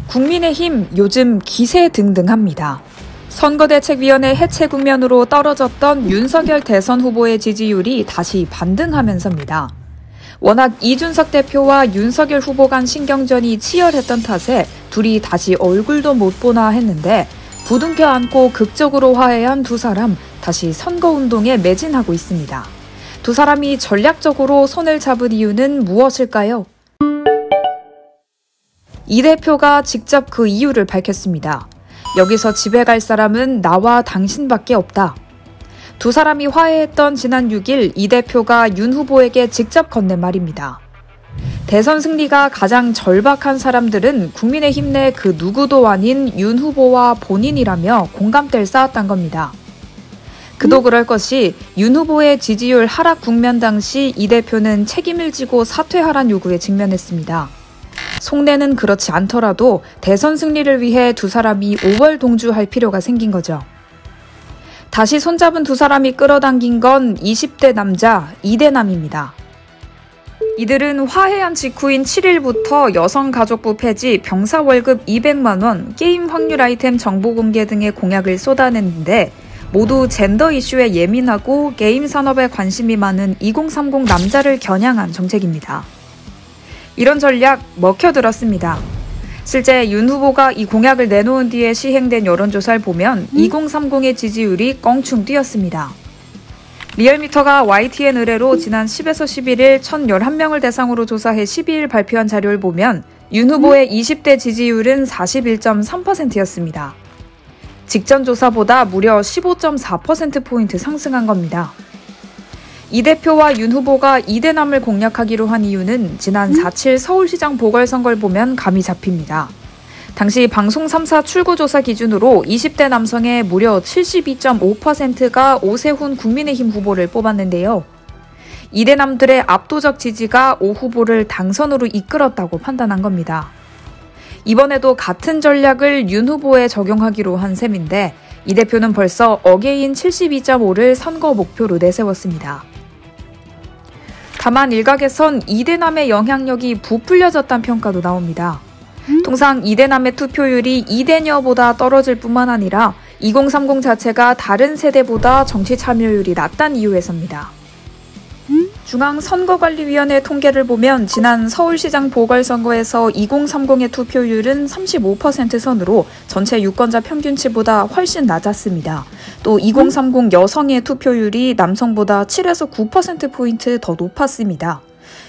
국민의힘 요즘 기세등등합니다. 선거대책위원회 해체 국면으로 떨어졌던 윤석열 대선 후보의 지지율이 다시 반등하면서입니다. 워낙 이준석 대표와 윤석열 후보 간 신경전이 치열했던 탓에 둘이 다시 얼굴도 못 보나 했는데 부둥켜 안고 극적으로 화해한 두 사람 다시 선거운동에 매진하고 있습니다. 두 사람이 전략적으로 손을 잡은 이유는 무엇일까요? 이 대표가 직접 그 이유를 밝혔습니다. 여기서 집에 갈 사람은 나와 당신밖에 없다. 두 사람이 화해했던 지난 6일 이 대표가 윤 후보에게 직접 건넨 말입니다. 대선 승리가 가장 절박한 사람들은 국민의힘 내 그 누구도 아닌 윤 후보와 본인이라며 공감대를 쌓았단 겁니다. 그도 그럴 것이 윤 후보의 지지율 하락 국면 당시 이 대표는 책임을 지고 사퇴하란 요구에 직면했습니다. 속내는 그렇지 않더라도 대선 승리를 위해 두 사람이 5월 동주할 필요가 생긴 거죠. 다시 손잡은 두 사람이 끌어당긴 건 20대 남자 이대남입니다. 이들은 화해한 직후인 7일부터 여성가족부 폐지, 병사 월급 200만 원, 게임 확률 아이템 정보 공개 등의 공약을 쏟아냈는데 모두 젠더 이슈에 예민하고 게임 산업에 관심이 많은 2030 남자를 겨냥한 정책입니다. 이런 전략 먹혀들었습니다. 실제 윤 후보가 이 공약을 내놓은 뒤에 시행된 여론조사를 보면 2030의 지지율이 껑충 뛰었습니다. 리얼미터가 YTN 의뢰로 지난 10에서 11일 1,011명을 대상으로 조사해 12일 발표한 자료를 보면 윤 후보의 20대 지지율은 41.3%였습니다. 직전 조사보다 무려 15.4%포인트 상승한 겁니다. 이 대표와 윤 후보가 이대남을 공략하기로 한 이유는 지난 4.7 서울시장 보궐선거를 보면 감이 잡힙니다. 당시 방송 3사 출구조사 기준으로 20대 남성의 무려 72.5%가 오세훈 국민의힘 후보를 뽑았는데요. 이대남들의 압도적 지지가 오 후보를 당선으로 이끌었다고 판단한 겁니다. 이번에도 같은 전략을 윤 후보에 적용하기로 한 셈인데 이 대표는 벌써 어게인 72.5를 선거 목표로 내세웠습니다. 다만 일각에선 이대남의 영향력이 부풀려졌다는 평가도 나옵니다. 통상 이대남의 투표율이 이대녀보다 떨어질 뿐만 아니라 2030 자체가 다른 세대보다 정치 참여율이 낮다는 이유에서입니다. 중앙선거관리위원회 통계를 보면 지난 서울시장 보궐선거에서 2030의 투표율은 35% 선으로 전체 유권자 평균치보다 훨씬 낮았습니다. 또 2030 여성의 투표율이 남성보다 7에서 9%포인트 더 높았습니다.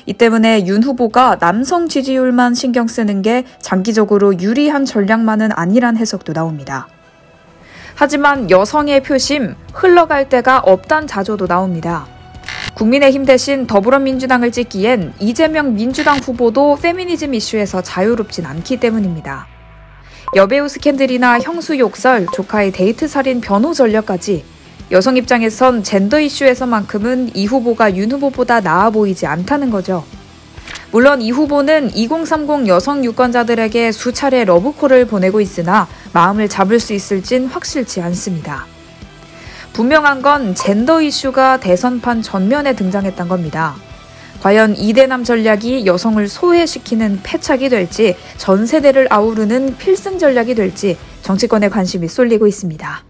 이 때문에 윤 후보가 남성 지지율만 신경 쓰는 게 장기적으로 유리한 전략만은 아니란 해석도 나옵니다. 하지만 여성의 표심, 흘러갈 데가 없단 자조도 나옵니다. 국민의힘 대신 더불어민주당을 찍기엔 이재명 민주당 후보도 페미니즘 이슈에서 자유롭진 않기 때문입니다. 여배우 스캔들이나 형수 욕설, 조카의 데이트 살인 변호 전략까지 여성 입장에선 젠더 이슈에서만큼은 이 후보가 윤 후보보다 나아 보이지 않다는 거죠. 물론 이 후보는 2030 여성 유권자들에게 수차례 러브콜을 보내고 있으나 마음을 잡을 수 있을진 확실치 않습니다. 분명한 건 젠더 이슈가 대선판 전면에 등장했던 겁니다. 과연 이대남 전략이 여성을 소외시키는 패착이 될지 전 세대를 아우르는 필승 전략이 될지 정치권에 관심이 쏠리고 있습니다.